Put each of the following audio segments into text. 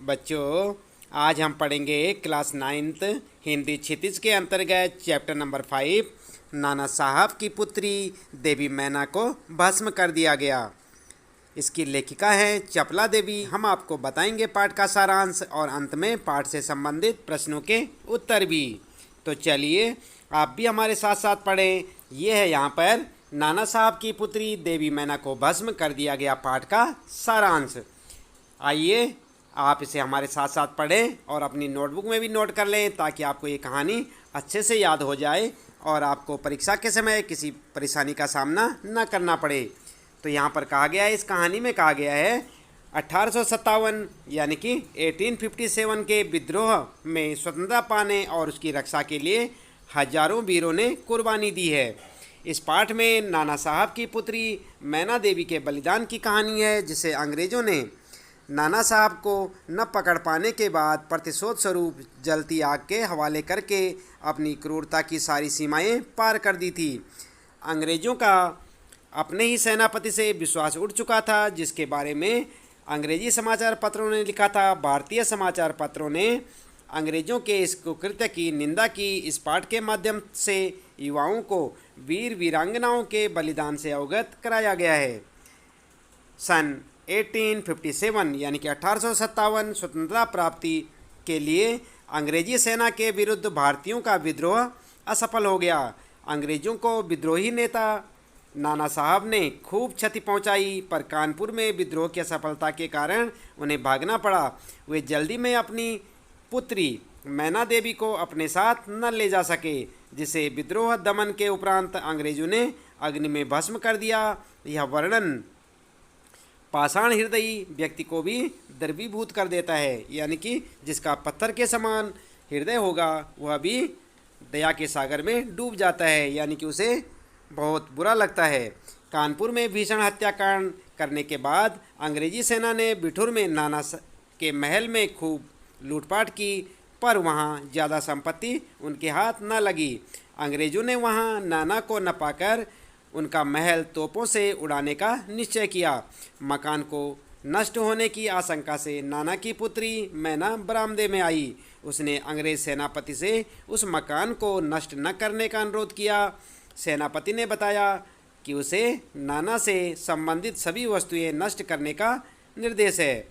बच्चों, आज हम पढ़ेंगे क्लास 9th हिंदी क्षितिज के अंतर्गत चैप्टर नंबर 5 नाना साहब की पुत्री देवी मैना को भस्म कर दिया गया। इसकी लेखिका है चपला देवी। हम आपको बताएंगे पाठ का सारांश और अंत में पाठ से संबंधित प्रश्नों के उत्तर भी। तो चलिए आप भी हमारे साथ साथ पढ़ें। ये है यहाँ पर नाना साहब की पुत्री देवी मैना को भस्म कर दिया गया पाठ का सारांश। आइए आप इसे हमारे साथ साथ पढ़ें और अपनी नोटबुक में भी नोट कर लें ताकि आपको ये कहानी अच्छे से याद हो जाए और आपको परीक्षा के समय किसी परेशानी का सामना न करना पड़े। तो यहाँ पर कहा गया है, इस कहानी में कहा गया है 1857 यानी कि 1857 के विद्रोह में स्वतंत्रता पाने और उसकी रक्षा के लिए हजारों वीरों ने कुर्बानी दी है। इस पाठ में नाना साहब की पुत्री मैना देवी के बलिदान की कहानी है, जिसे अंग्रेज़ों ने नाना साहब को न पकड़ पाने के बाद प्रतिशोध स्वरूप जलती आग के हवाले करके अपनी क्रूरता की सारी सीमाएं पार कर दी थी। अंग्रेज़ों का अपने ही सेनापति से विश्वास उठ चुका था, जिसके बारे में अंग्रेजी समाचार पत्रों ने लिखा था। भारतीय समाचार पत्रों ने अंग्रेज़ों के इस कुकृत्य की निंदा की। इस पाठ के माध्यम से युवाओं को वीर वीरांगनाओं के बलिदान से अवगत कराया गया है। सन 1857 यानी कि 1857 स्वतंत्रता प्राप्ति के लिए अंग्रेजी सेना के विरुद्ध भारतीयों का विद्रोह असफल हो गया। अंग्रेज़ों को विद्रोही नेता नाना साहब ने खूब क्षति पहुंचाई, पर कानपुर में विद्रोह की असफलता के कारण उन्हें भागना पड़ा। वे जल्दी में अपनी पुत्री मैना देवी को अपने साथ न ले जा सके, जिसे विद्रोह दमन के उपरांत अंग्रेज़ों ने अग्नि में भस्म कर दिया। यह वर्णन पाषाण हृदयी व्यक्ति को भी द्रवीभूत कर देता है, यानी कि जिसका पत्थर के समान हृदय होगा वह भी दया के सागर में डूब जाता है, यानी कि उसे बहुत बुरा लगता है। कानपुर में भीषण हत्याकांड करने के बाद अंग्रेजी सेना ने बिठूर में नाना के महल में खूब लूटपाट की, पर वहाँ ज़्यादा संपत्ति उनके हाथ न लगी। अंग्रेज़ों ने वहाँ नाना को न पाकर उनका महल तोपों से उड़ाने का निश्चय किया। मकान को नष्ट होने की आशंका से नाना की पुत्री मैना बरामदे में आई। उसने अंग्रेज सेनापति से उस मकान को नष्ट न करने का अनुरोध किया। सेनापति ने बताया कि उसे नाना से संबंधित सभी वस्तुएं नष्ट करने का निर्देश है,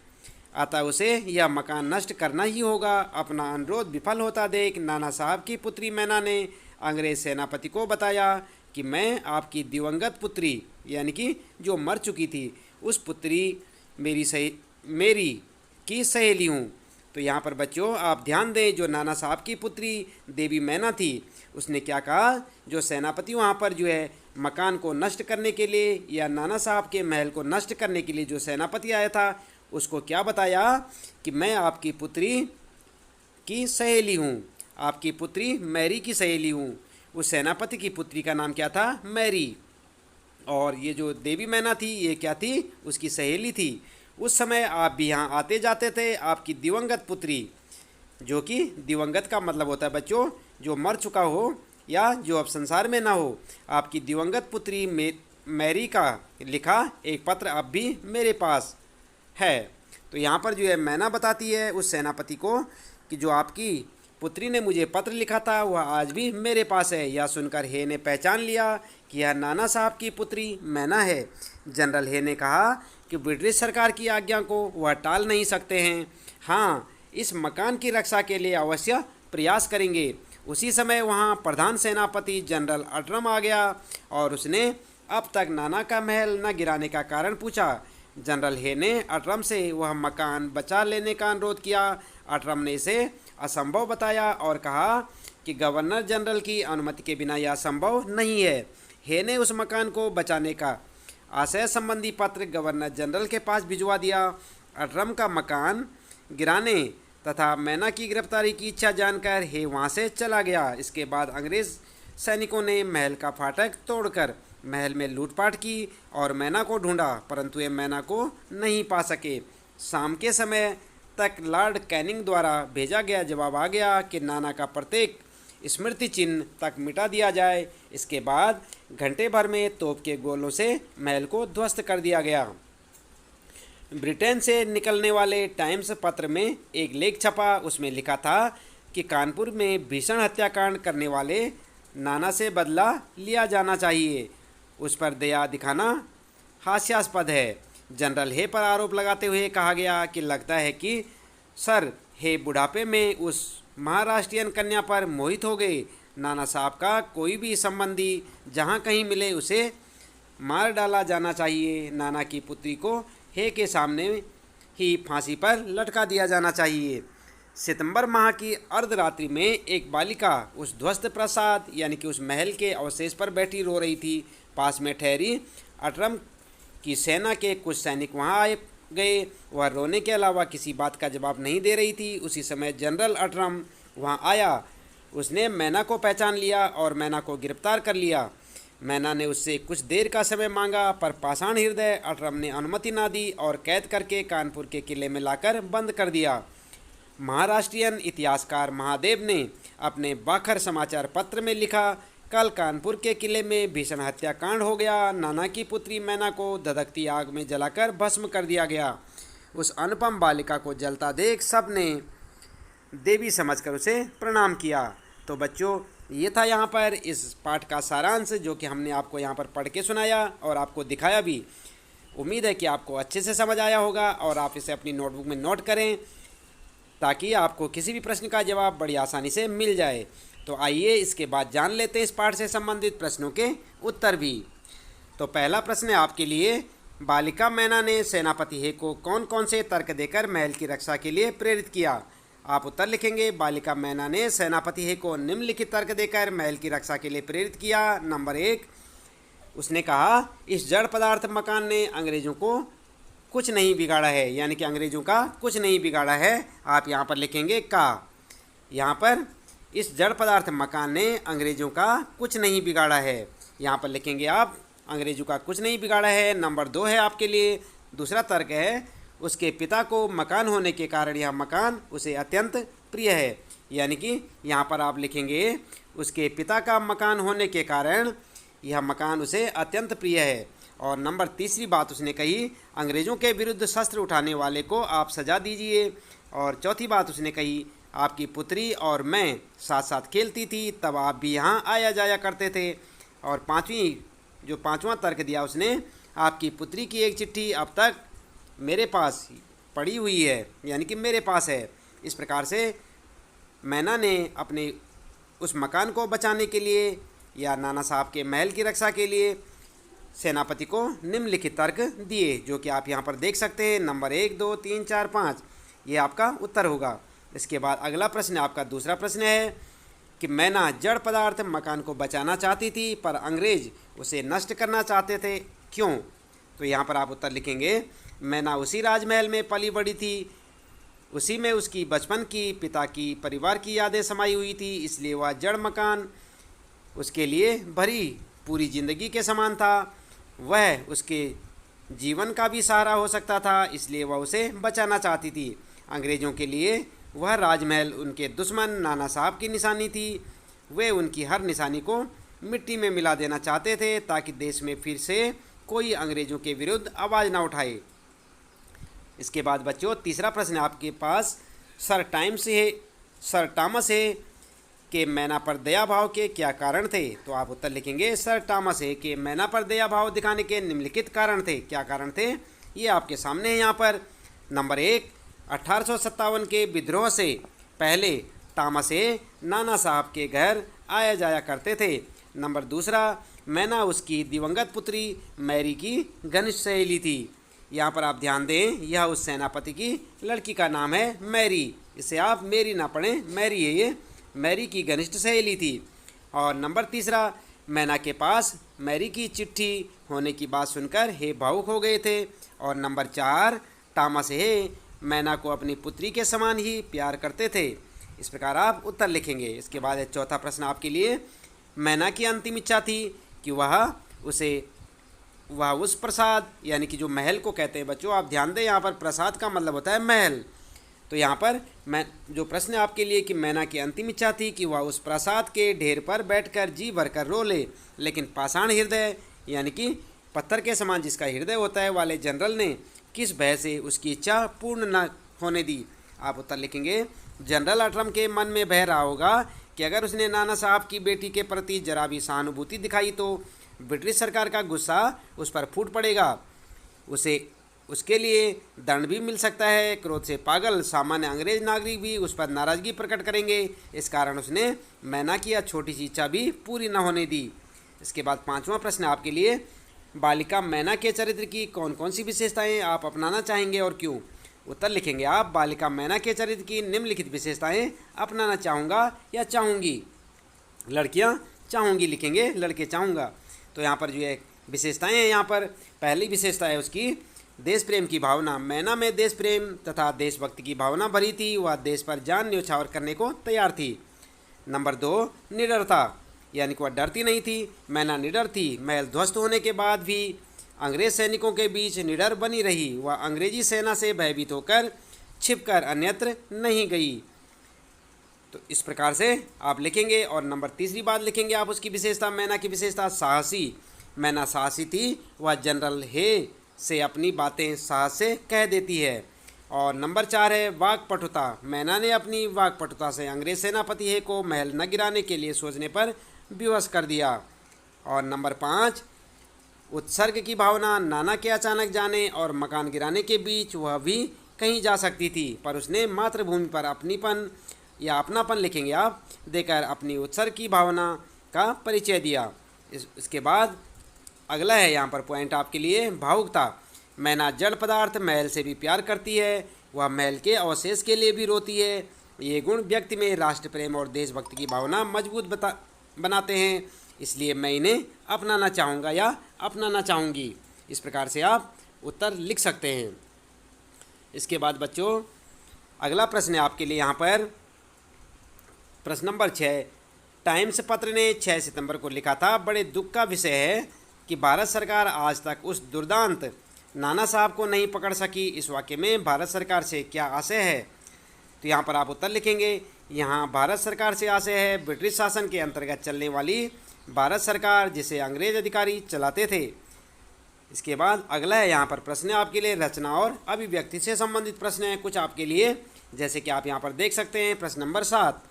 अतः उसे यह मकान नष्ट करना ही होगा। अपना अनुरोध विफल होता देख नाना साहब की पुत्री मैना ने अंग्रेज सेनापति को बताया कि मैं आपकी दिवंगत पुत्री यानी कि जो मर चुकी थी उस पुत्री मेरी की सहेली हूँ। तो यहाँ पर बच्चों आप ध्यान दें, जो नाना साहब की पुत्री देवी मैना थी उसने क्या कहा, जो सेनापति वहाँ पर जो है मकान को नष्ट करने के लिए या नाना साहब के महल को नष्ट करने के लिए जो सेनापति आया था उसको क्या बताया कि मैं आपकी पुत्री की सहेली हूँ, आपकी पुत्री मैरी की सहेली हूँ। उस सेनापति की पुत्री का नाम क्या था, मैरी, और ये जो देवी मैना थी ये क्या थी, उसकी सहेली थी। उस समय आप भी यहाँ आते जाते थे। आपकी दिवंगत पुत्री, जो कि दिवंगत का मतलब होता है बच्चों जो मर चुका हो या जो अब संसार में ना हो, आपकी दिवंगत पुत्री मैरी का लिखा एक पत्र अब भी मेरे पास है। तो यहाँ पर जो है मैना बताती है उस सेनापति को कि जो आपकी पुत्री ने मुझे पत्र लिखा था वह आज भी मेरे पास है। यह सुनकर हे ने पहचान लिया कि यह नाना साहब की पुत्री मैना है। जनरल हे ने कहा कि ब्रिटिश सरकार की आज्ञा को वह टाल नहीं सकते हैं। हाँ, इस मकान की रक्षा के लिए अवश्य प्रयास करेंगे। उसी समय वहाँ प्रधान सेनापति जनरल अटरम आ गया और उसने अब तक नाना का महल न गिराने का कारण पूछा। जनरल हे ने अटरम से वह मकान बचा लेने का अनुरोध किया। अटरम ने इसे असंभव बताया और कहा कि गवर्नर जनरल की अनुमति के बिना यह संभव नहीं है। हे ने उस मकान को बचाने का आशय संबंधी पत्र गवर्नर जनरल के पास भिजवा दिया। अटरम का मकान गिराने तथा मैना की गिरफ्तारी की इच्छा जानकर हे वहाँ से चला गया। इसके बाद अंग्रेज सैनिकों ने महल का फाटक तोड़कर महल में लूटपाट की और मैना को ढूंढा, परंतु वे मैना को नहीं पा सके। शाम के समय तक लॉर्ड कैनिंग द्वारा भेजा गया जवाब आ गया कि नाना का प्रत्येक स्मृति चिन्ह तक मिटा दिया जाए। इसके बाद घंटे भर में तोप के गोलों से महल को ध्वस्त कर दिया गया। ब्रिटेन से निकलने वाले टाइम्स पत्र में एक लेख छपा। उसमें लिखा था कि कानपुर में भीषण हत्याकांड करने वाले नाना से बदला लिया जाना चाहिए। उस पर दया दिखाना हास्यास्पद है। जनरल हे पर आरोप लगाते हुए कहा गया कि लगता है कि सर हे बुढ़ापे में उस महाराष्ट्रियन कन्या पर मोहित हो गए। नाना साहब का कोई भी संबंधी जहाँ कहीं मिले उसे मार डाला जाना चाहिए। नाना की पुत्री को हे के सामने ही फांसी पर लटका दिया जाना चाहिए। सितंबर माह की अर्धरात्रि में एक बालिका उस ध्वस्त प्रासाद यानी कि उस महल के अवशेष पर बैठी रो रही थी। पास में ठहरी अटरम की सेना के कुछ सैनिक वहां आए गए। वह रोने के अलावा किसी बात का जवाब नहीं दे रही थी। उसी समय जनरल अटरम वहां आया। उसने मैना को पहचान लिया और मैना को गिरफ्तार कर लिया। मैना ने उससे कुछ देर का समय मांगा, पर पाषाण हृदय अटरम ने अनुमति ना दी और कैद करके कानपुर के किले में लाकर बंद कर दिया। महाराष्ट्रियन इतिहासकार महादेव ने अपने बाखर समाचार पत्र में लिखा, कल कानपुर के किले में भीषण हत्याकांड हो गया। नाना की पुत्री मैना को धधकती आग में जलाकर भस्म कर दिया गया। उस अनुपम बालिका को जलता देख सबने देवी समझकर उसे प्रणाम किया। तो बच्चों, ये था यहाँ पर इस पाठ का सारांश जो कि हमने आपको यहाँ पर पढ़ के सुनाया और आपको दिखाया भी। उम्मीद है कि आपको अच्छे से समझ आया होगा और आप इसे अपनी नोटबुक में नोट करें ताकि आपको किसी भी प्रश्न का जवाब बड़ी आसानी से मिल जाए। तो आइए इसके बाद जान लेते हैं इस पाठ से संबंधित प्रश्नों के उत्तर भी। तो पहला प्रश्न है आपके लिए, बालिका मैना ने सेनापति हे को कौन कौन से तर्क देकर महल की रक्षा के लिए प्रेरित किया। आप उत्तर लिखेंगे, बालिका मैना ने सेनापति हे को निम्नलिखित तर्क देकर महल की रक्षा के लिए प्रेरित किया। नंबर 1, उसने कहा इस जड़ पदार्थ मकान ने अंग्रेजों को कुछ नहीं बिगाड़ा है, यानी कि अंग्रेजों का कुछ नहीं बिगाड़ा है। आप यहाँ पर लिखेंगे का। यहाँ पर इस जड़ पदार्थ मकान ने अंग्रेजों का कुछ नहीं बिगाड़ा है, यहाँ पर लिखेंगे आप अंग्रेजों का कुछ नहीं बिगाड़ा है। नंबर 2 है आपके लिए, दूसरा तर्क है उसके पिता को मकान होने के कारण यह मकान उसे अत्यंत प्रिय है, यानी कि यहाँ पर आप लिखेंगे उसके पिता का मकान होने के कारण यह मकान उसे अत्यंत प्रिय है। और नंबर 3 बात उसने कही, अंग्रेज़ों के विरुद्ध शस्त्र उठाने वाले को आप सजा दीजिए। और चौथी बात उसने कही, आपकी पुत्री और मैं साथ साथ खेलती थी, तब आप भी यहाँ आया जाया करते थे। और पांचवा तर्क दिया उसने, आपकी पुत्री की एक चिट्ठी अब तक मेरे पास पड़ी हुई है, यानी कि मेरे पास है। इस प्रकार से मैना ने अपने उस मकान को बचाने के लिए या नाना साहब के महल की रक्षा के लिए सेनापति को निम्नलिखित तर्क दिए, जो कि आप यहाँ पर देख सकते हैं। नंबर 1, 2, 3, 4, 5 ये आपका उत्तर होगा। इसके बाद अगला प्रश्न आपका दूसरा प्रश्न है कि मैना जड़ पदार्थ मकान को बचाना चाहती थी पर अंग्रेज उसे नष्ट करना चाहते थे, क्यों। तो यहाँ पर आप उत्तर लिखेंगे, मैना उसी राजमहल में पली बड़ी थी, उसी में उसकी बचपन की, पिता की, परिवार की यादें समाई हुई थी, इसलिए वह जड़ मकान उसके लिए भरी पूरी जिंदगी के समान था। वह उसके जीवन का भी सहारा हो सकता था, इसलिए वह उसे बचाना चाहती थी। अंग्रेज़ों के लिए वह राजमहल उनके दुश्मन नाना साहब की निशानी थी। वे उनकी हर निशानी को मिट्टी में मिला देना चाहते थे ताकि देश में फिर से कोई अंग्रेज़ों के विरुद्ध आवाज़ ना उठाए। इसके बाद बच्चों तीसरा प्रश्न आपके पास, सर टॉमस हे के मैना पर दया भाव के क्या कारण थे। तो आप उत्तर लिखेंगे, सर टॉमस हे के मैना पर दया भाव दिखाने के निम्नलिखित कारण थे। क्या कारण थे ये आपके सामने है यहाँ पर। नंबर 1, 1857 के विद्रोह से पहले टॉमस हे नाना साहब के घर आया जाया करते थे। नंबर 2, मैना उसकी दिवंगत पुत्री मैरी की घनिष्ठ सहेली थी। यहाँ पर आप ध्यान दें, यह उस सेनापति की लड़की का नाम है मैरी, इसे आप मेरी ना पढ़ें, मैरी है, ये मैरी की घनिष्ठ सहेली थी। और नंबर 3, मैना के पास मैरी की चिट्ठी होने की बात सुनकर हे भावुक हो गए थे। और नंबर 4, टॉमस हे मैना को अपनी पुत्री के समान ही प्यार करते थे। इस प्रकार आप उत्तर लिखेंगे। इसके बाद चौथा प्रश्न आपके लिए, मैना की अंतिम इच्छा थी कि वह उस प्रसाद, यानी कि जो महल को कहते हैं बच्चों, आप ध्यान दें, यहाँ पर प्रसाद का मतलब होता है महल। तो यहाँ पर जो प्रश्न आपके लिए कि मैना की अंतिम इच्छा थी कि वह उस प्रसाद के ढेर पर बैठकर जी भरकर रो ले, लेकिन पाषाण हृदय यानी कि पत्थर के समान जिसका हृदय होता है वाले जनरल ने किस भय से उसकी इच्छा पूर्ण न होने दी? आप उत्तर लिखेंगे, जनरल अटरम के मन में भय रहा होगा कि अगर उसने नाना साहब की बेटी के प्रति जरा भी सहानुभूति दिखाई तो ब्रिटिश सरकार का गुस्सा उस पर फूट पड़ेगा, उसके लिए दंड भी मिल सकता है। क्रोध से पागल सामान्य अंग्रेज नागरिक भी उस पर नाराज़गी प्रकट करेंगे। इस कारण उसने मैना की यह छोटी सी इच्छा भी पूरी न होने दी। इसके बाद 5वां प्रश्न आपके लिए, बालिका मैना के चरित्र की कौन कौन सी विशेषताएं आप अपनाना चाहेंगे और क्यों? उत्तर लिखेंगे आप, बालिका मैना के चरित्र की निम्नलिखित विशेषताएं अपनाना चाहूँगा या चाहूँगी। लड़कियाँ चाहूँगी लिखेंगे, लड़के चाहूँगा। तो यहाँ पर जो है विशेषताएं हैं, यहाँ पर पहली विशेषता है उसकी देश प्रेम की भावना। मैना में देश प्रेम तथा देशभक्ति की भावना भरी थी। वह देश पर जान न्यौछावर करने को तैयार थी। नंबर 2, निडरता, यानी कि वह डरती नहीं थी। मैना निडर थी। महल ध्वस्त होने के बाद भी अंग्रेज सैनिकों के बीच निडर बनी रही। वह अंग्रेजी सेना से भयभीत होकर छिपकर अन्यत्र नहीं गई। तो इस प्रकार से आप लिखेंगे। और नंबर 3 बात लिखेंगे आप उसकी विशेषता, मैना की विशेषता साहसी। मैना साहसी थी। वह जनरल हे से अपनी बातें साहस से कह देती है। और नंबर 4 है वाक्पटुता। मैना ने अपनी वाक्पटुता से अंग्रेज सेनापति हे को महल न गिराने के लिए सोचने पर विवश कर दिया। और नंबर 5 उत्सर्ग की भावना। नाना के अचानक जाने और मकान गिराने के बीच वह भी कहीं जा सकती थी, पर उसने मातृभूमि पर अपनीपन या अपनापन लिखेंगे आप देकर अपनी उत्सर्ग की भावना का परिचय दिया। इसके बाद अगला है यहाँ पर पॉइंट आपके लिए, भावुकता। मैना जड़ पदार्थ महल से भी प्यार करती है। वह महल के अवशेष के लिए भी रोती है। ये गुण व्यक्ति में राष्ट्र प्रेम और देशभक्ति की भावना मजबूत बनाते हैं। इसलिए मैं इन्हें अपनाना चाहूँगा या अपनाना चाहूँगी। इस प्रकार से आप उत्तर लिख सकते हैं। इसके बाद बच्चों अगला प्रश्न है आपके लिए यहाँ पर प्रश्न नंबर 6। टाइम्स पत्र ने 6 सितंबर को लिखा था, बड़े दुख का विषय है कि भारत सरकार आज तक उस दुर्दांत नाना साहब को नहीं पकड़ सकी। इस वाक्य में भारत सरकार से क्या आशय है? तो यहाँ पर आप उत्तर लिखेंगे, यहाँ भारत सरकार से आशय है ब्रिटिश शासन के अंतर्गत चलने वाली भारत सरकार, जिसे अंग्रेज अधिकारी चलाते थे। इसके बाद अगला है यहाँ पर प्रश्न आपके लिए रचना और अभिव्यक्ति से संबंधित प्रश्न है कुछ आपके लिए, जैसे कि आप यहाँ पर देख सकते हैं। प्रश्न नंबर 7,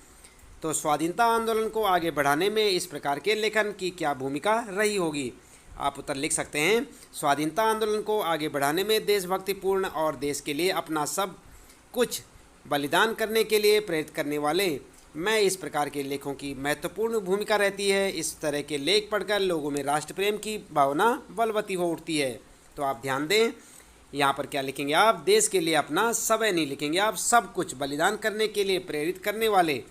तो स्वाधीनता आंदोलन को आगे बढ़ाने में इस प्रकार के लेखन की क्या भूमिका रही होगी? आप उत्तर लिख सकते हैं, स्वाधीनता आंदोलन को आगे बढ़ाने में देशभक्तिपूर्ण और देश के लिए अपना सब कुछ बलिदान करने के लिए प्रेरित करने वाले मैं इस प्रकार के लेखों की महत्वपूर्ण भूमिका रहती है। इस तरह के लेख पढ़कर लोगों में राष्ट्र प्रेम की भावना बलवती हो उठती है। तो आप ध्यान दें, यहाँ पर क्या लिखेंगे आप, देश के लिए अपना सब नहीं लिखेंगे आप, सब कुछ बलिदान करने के लिए प्रेरित करने वाले।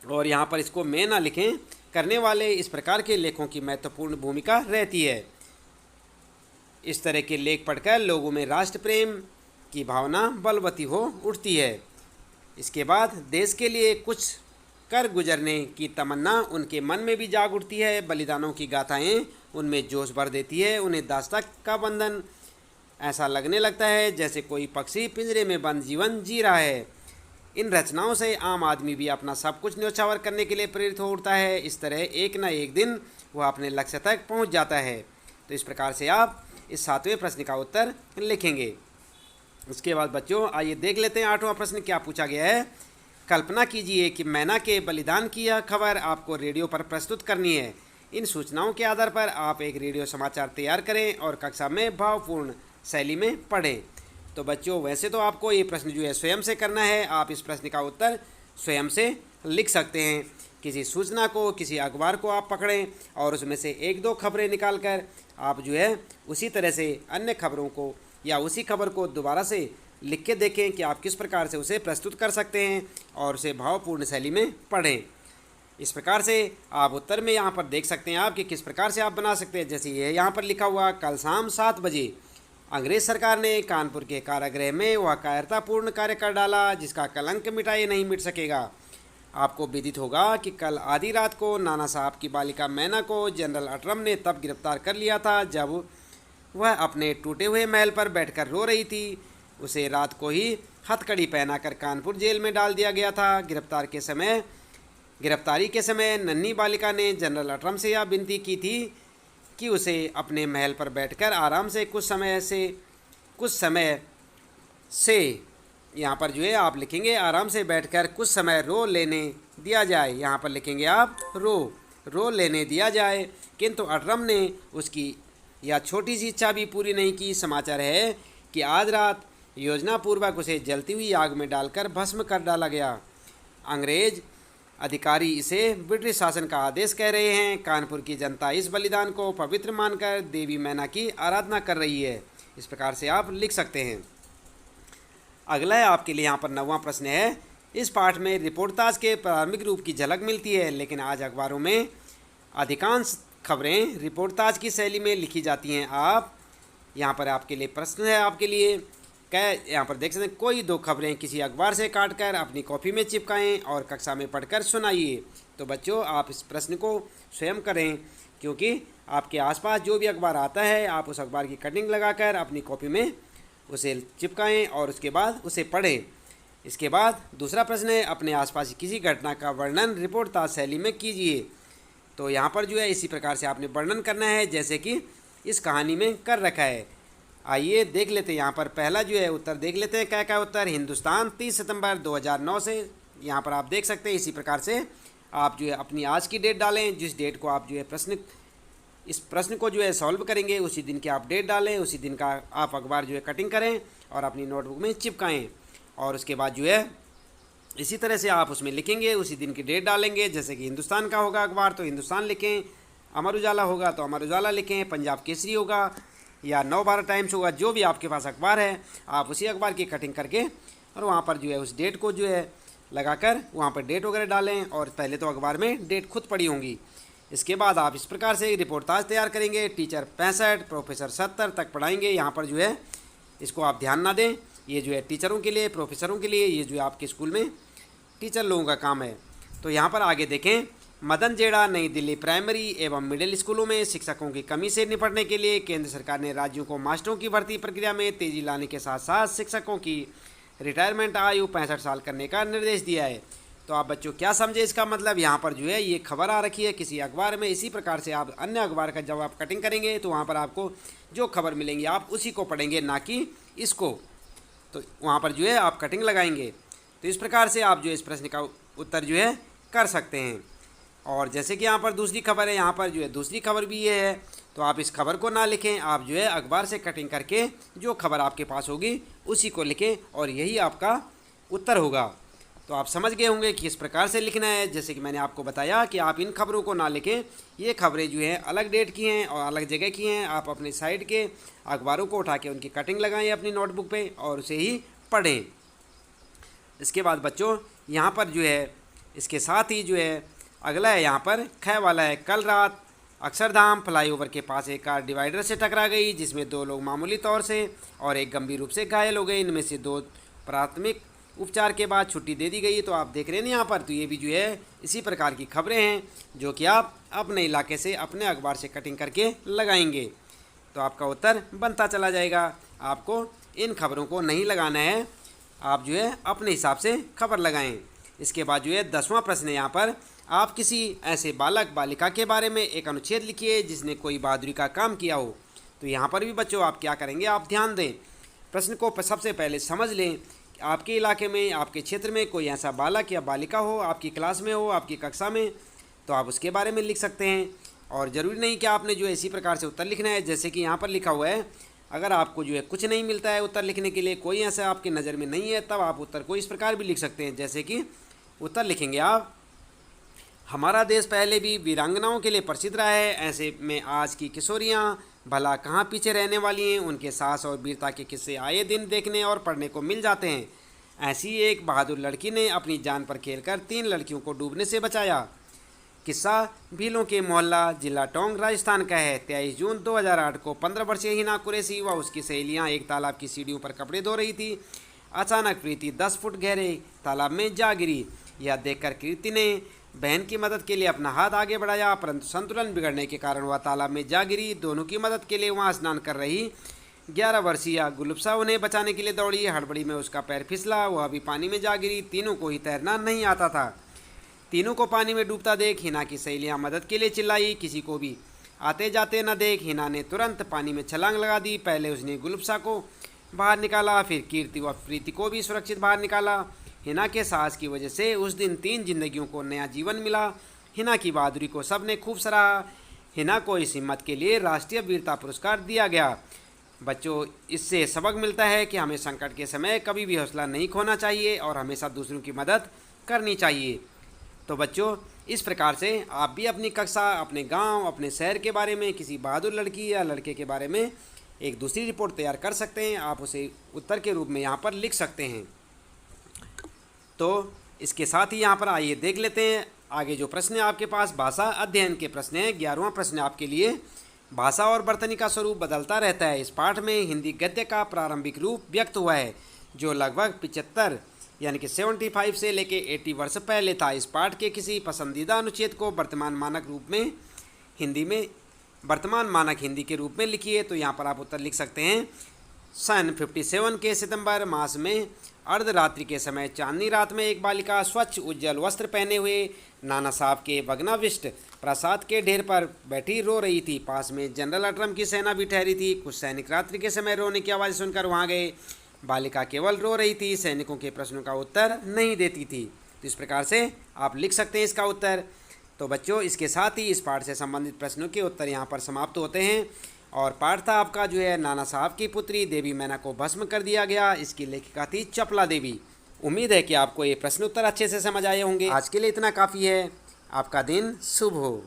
और यहाँ पर इसको मैं ना लिखें, करने वाले इस प्रकार के लेखों की महत्वपूर्ण भूमिका रहती है। इस तरह के लेख पढ़कर लोगों में राष्ट्र प्रेम की भावना बलवती हो उठती है। इसके बाद देश के लिए कुछ कर गुजरने की तमन्ना उनके मन में भी जाग उठती है। बलिदानों की गाथाएं उनमें जोश भर देती है। उन्हें दास्तां का बंधन ऐसा लगने लगता है जैसे कोई पक्षी पिंजरे में बंद जीवन जी रहा है। इन रचनाओं से आम आदमी भी अपना सब कुछ न्यौछावर करने के लिए प्रेरित हो उठता है। इस तरह एक न एक दिन वह अपने लक्ष्य तक पहुंच जाता है। तो इस प्रकार से आप इस 7वें प्रश्न का उत्तर लिखेंगे। उसके बाद बच्चों आइए देख लेते हैं 8वां प्रश्न क्या पूछा गया है। कल्पना कीजिए कि मैना के बलिदान की यह खबर आपको रेडियो पर प्रस्तुत करनी है। इन सूचनाओं के आधार पर आप एक रेडियो समाचार तैयार करें और कक्षा में भावपूर्ण शैली में पढ़ें। तो बच्चों वैसे तो आपको ये प्रश्न जो है स्वयं से करना है। आप इस प्रश्न का उत्तर स्वयं से लिख सकते हैं। किसी सूचना को, किसी अखबार को आप पकड़ें और उसमें से 1-2 खबरें निकाल कर आप जो है उसी तरह से अन्य खबरों को या उसी खबर को दोबारा से लिख के देखें कि आप किस प्रकार से उसे प्रस्तुत कर सकते हैं और उसे भावपूर्ण शैली में पढ़ें। इस प्रकार से आप उत्तर में यहाँ पर देख सकते हैं आप कि किस प्रकार से आप बना सकते हैं। जैसे ये यहाँ पर लिखा हुआ, कल शाम 7 बजे अंग्रेज सरकार ने कानपुर के कारागृह में वह कायरतापूर्ण कार्य कर डाला जिसका कलंक मिटाए नहीं मिट सकेगा। आपको विदित होगा कि कल आधी रात को नाना साहब की बालिका मैना को जनरल अटरम ने तब गिरफ्तार कर लिया था जब वह अपने टूटे हुए महल पर बैठकर रो रही थी। उसे रात को ही हथकड़ी पहनाकर कानपुर जेल में डाल दिया गया था। गिरफ्तारी के समय नन्ही बालिका ने जनरल अटरम से यह विनती की थी कि उसे अपने महल पर बैठकर आराम से कुछ समय से कुछ समय से, यहाँ पर जो है आप लिखेंगे आराम से बैठकर कुछ समय रो लेने दिया जाए। यहाँ पर लिखेंगे आप रो लेने दिया जाए। किंतु अटरम ने उसकी यह छोटी सी इच्छा भी पूरी नहीं की। समाचार है कि आज रात योजनापूर्वक उसे जलती हुई आग में डालकर भस्म कर डाला गया। अंग्रेज अधिकारी इसे ब्रिटिश शासन का आदेश कह रहे हैं। कानपुर की जनता इस बलिदान को पवित्र मानकर देवी मैना की आराधना कर रही है। इस प्रकार से आप लिख सकते हैं। अगला है आपके लिए यहाँ पर 9वां प्रश्न है। इस पाठ में रिपोर्टाज के प्रारंभिक रूप की झलक मिलती है, लेकिन आज अखबारों में अधिकांश खबरें रिपोर्टाज की शैली में लिखी जाती हैं। आप यहाँ पर आपके लिए प्रश्न है आपके लिए क्या, यहाँ पर देख सकते हैं, कोई दो खबरें किसी अखबार से काटकर अपनी कॉपी में चिपकाएं और कक्षा में पढ़कर सुनाइए। तो बच्चों आप इस प्रश्न को स्वयं करें, क्योंकि आपके आसपास जो भी अखबार आता है आप उस अखबार की कटिंग लगाकर अपनी कॉपी में उसे चिपकाएं और उसके बाद उसे पढ़ें। इसके बाद दूसरा प्रश्न है, अपने आसपास की किसी घटना का वर्णन रिपोर्टाज शैली में कीजिए। तो यहाँ पर जो है इसी प्रकार से आपने वर्णन करना है जैसे कि इस कहानी में कर रखा है। आइए देख लेते हैं। यहाँ पर पहला जो है उत्तर देख लेते हैं। क्या उत्तर? हिंदुस्तान 30 सितंबर 2009 से। यहाँ पर आप देख सकते हैं इसी प्रकार से आप जो है अपनी आज की डेट डालें, जिस डेट को आप जो है इस प्रश्न को जो है सॉल्व करेंगे उसी दिन की आप डेट डालें, उसी दिन का आप अखबार जो है कटिंग करें और अपनी नोटबुक में चिपकाएं। और उसके बाद जो है इसी तरह से आप उसमें लिखेंगे, उसी दिन की डेट डालेंगे। जैसे कि हिंदुस्तान का होगा अखबार तो हिंदुस्तान लिखें, अमर उजाला होगा तो अमर उजाला लिखें, पंजाब केसरी होगा या नवभारत टाइम्स होगा, जो भी आपके पास अखबार है आप उसी अखबार की कटिंग करके और वहाँ पर जो है उस डेट को जो है लगाकर वहाँ पर डेट वगैरह डालें। और पहले तो अखबार में डेट खुद पड़ी होंगी। इसके बाद आप इस प्रकार से रिपोर्टाज तैयार करेंगे। टीचर 65 प्रोफेसर 70 तक पढ़ाएंगे। यहाँ पर जो है इसको आप ध्यान ना दें, ये जो है टीचरों के लिए, प्रोफेसरों के लिए, ये जो है आपके स्कूल में टीचर लोगों का काम है। तो यहाँ पर आगे देखें, मदन जेड़ा नई दिल्ली प्राइमरी एवं मिडिल स्कूलों में शिक्षकों की कमी से निपटने के लिए केंद्र सरकार ने राज्यों को मास्टरों की भर्ती प्रक्रिया में तेजी लाने के साथ साथ शिक्षकों की रिटायरमेंट आयु 65 साल करने का निर्देश दिया है। तो आप बच्चों क्या समझे इसका मतलब? यहाँ पर जो है ये खबर आ रखी है किसी अखबार में। इसी प्रकार से आप अन्य अखबार का जब आप कटिंग करेंगे तो वहाँ पर आपको जो खबर मिलेंगी आप उसी को पढ़ेंगे, ना कि इसको। तो वहाँ पर जो है आप कटिंग लगाएंगे। तो इस प्रकार से आप जो है इस प्रश्न का उत्तर जो है कर सकते हैं। और जैसे कि यहाँ पर दूसरी खबर है, यहाँ पर जो है दूसरी खबर भी ये है, तो आप इस खबर को ना लिखें, आप जो है अखबार से कटिंग करके जो खबर आपके पास होगी उसी को लिखें और यही आपका उत्तर होगा। तो आप समझ गए होंगे कि इस प्रकार से लिखना है। जैसे कि मैंने आपको बताया कि आप इन खबरों को ना लिखें, ये खबरें जो हैं अलग डेट की हैं और अलग जगह की हैं। आप अपने साइड के अखबारों को उठा के उनकी कटिंग लगाएं अपनी नोटबुक पे और उसे ही पढ़ें। इसके बाद बच्चों यहाँ पर जो है इसके साथ ही जो है अगला है, यहाँ पर ख वाला है। कल रात अक्षरधाम फ्लाईओवर के पास एक कार डिवाइडर से टकरा गई, जिसमें 2 लोग मामूली तौर से और एक गंभीर रूप से घायल हो गए। इनमें से 2 प्राथमिक उपचार के बाद छुट्टी दे दी गई। तो आप देख रहे हैं यहाँ पर, तो ये भी जो है इसी प्रकार की खबरें हैं जो कि आप अपने इलाके से अपने अखबार से कटिंग करके लगाएंगे। तो आपका उत्तर बनता चला जाएगा। आपको इन खबरों को नहीं लगाना है, आप जो है अपने हिसाब से खबर लगाएं। इसके बाद जो है 10वां प्रश्न है, यहाँ पर आप किसी ऐसे बालक बालिका के बारे में एक अनुच्छेद लिखिए जिसने कोई बहादुरी का काम किया हो। तो यहाँ पर भी बच्चों आप क्या करेंगे, आप ध्यान दें, प्रश्न को सबसे पहले समझ लें। आपके इलाके में, आपके क्षेत्र में कोई ऐसा बालक या बालिका हो, आपकी क्लास में हो, आपकी कक्षा में, तो आप उसके बारे में लिख सकते हैं। और ज़रूरी नहीं कि आपने जो है इसी प्रकार से उत्तर लिखना है। जैसे कि यहाँ पर लिखा हुआ है, अगर आपको जो है कुछ नहीं मिलता है उत्तर लिखने के लिए, कोई ऐसा आपकी नज़र में नहीं है, तब आप उत्तर को इस प्रकार भी लिख सकते हैं। जैसे कि उत्तर लिखेंगे आप, हमारा देश पहले भी वीरांगनाओं के लिए प्रसिद्ध रहा है, ऐसे में आज की किशोरियाँ भला कहाँ पीछे रहने वाली हैं। उनके साहस और वीरता के किस्से आए दिन देखने और पढ़ने को मिल जाते हैं। ऐसी एक बहादुर लड़की ने अपनी जान पर खेलकर 3 लड़कियों को डूबने से बचाया। किस्सा भीलों के मोहल्ला, जिला टोंक, राजस्थान का है। 23 जून 2008 को 15 वर्षीय हिना कुरैशी व उसकी सहेलियाँ एक तालाब की सीढ़ियों पर कपड़े धो रही थी। अचानक प्रीति 10 फुट गहरे तालाब में जा गिरी। यह देखकर कीर्ति ने बहन की मदद के लिए अपना हाथ आगे बढ़ाया, परंतु संतुलन बिगड़ने के कारण वह तालाब में जा गिरी। दोनों की मदद के लिए वहां स्नान कर रही 11 वर्षीय गुलफ्सा उन्हें बचाने के लिए दौड़ी। हड़बड़ी में उसका पैर फिसला, वह भी पानी में जा गिरी। तीनों को ही तैरना नहीं आता था। तीनों को पानी में डूबता देख हिना की सहेलियां मदद के लिए चिल्लाई। किसी को भी आते जाते न देख हिना ने तुरंत पानी में छलांग लगा दी। पहले उसने गुलफ्सा को बाहर निकाला, फिर कीर्ति व प्रीति को भी सुरक्षित बाहर निकाला। हिना के साहस की वजह से उस दिन 3 जिंदगियों को नया जीवन मिला। हिना की बहादुरी को सबने खूब सराहा। हिना को इस हिम्मत के लिए राष्ट्रीय वीरता पुरस्कार दिया गया। बच्चों, इससे सबक मिलता है कि हमें संकट के समय कभी भी हौसला नहीं खोना चाहिए और हमेशा दूसरों की मदद करनी चाहिए। तो बच्चों, इस प्रकार से आप भी अपनी कक्षा, अपने गांव, अपने शहर के बारे में, किसी बहादुर लड़की या लड़के के बारे में एक दूसरी रिपोर्ट तैयार कर सकते हैं। आप उसे उत्तर के रूप में यहाँ पर लिख सकते हैं। तो इसके साथ ही यहाँ पर आइए देख लेते हैं आगे जो प्रश्न है आपके पास। भाषा अध्ययन के प्रश्न है। 11वां प्रश्न आपके लिए, भाषा और वर्तनी का स्वरूप बदलता रहता है। इस पाठ में हिंदी गद्य का प्रारंभिक रूप व्यक्त हुआ है जो लगभग 75 यानी कि 75 से लेके 80 वर्ष पहले था। इस पाठ के किसी पसंदीदा अनुच्छेद को वर्तमान मानक हिंदी के रूप में लिखिए। तो यहाँ पर आप उत्तर लिख सकते हैं। सन 57 के सितंबर मास में अर्धरात्रि के समय चांदनी रात में एक बालिका स्वच्छ उज्जवल वस्त्र पहने हुए नाना साहब के भग्नाविष्ट प्रासाद के ढेर पर बैठी रो रही थी। पास में जनरल अटरम की सेना भी ठहरी थी। कुछ सैनिक रात्रि के समय रोने की आवाज़ सुनकर वहाँ गए। बालिका केवल रो रही थी, सैनिकों के प्रश्नों का उत्तर नहीं देती थी। तो इस प्रकार से आप लिख सकते हैं इसका उत्तर। तो बच्चों, इसके साथ ही इस पाठ से संबंधित प्रश्नों के उत्तर यहाँ पर समाप्त होते हैं। और पाठ था आपका जो है, नाना साहब की पुत्री देवी मैना को भस्म कर दिया गया। इसकी लेखिका थी चपला देवी। उम्मीद है कि आपको ये प्रश्न उत्तर अच्छे से समझ आए होंगे। आज के लिए इतना काफ़ी है। आपका दिन शुभ हो।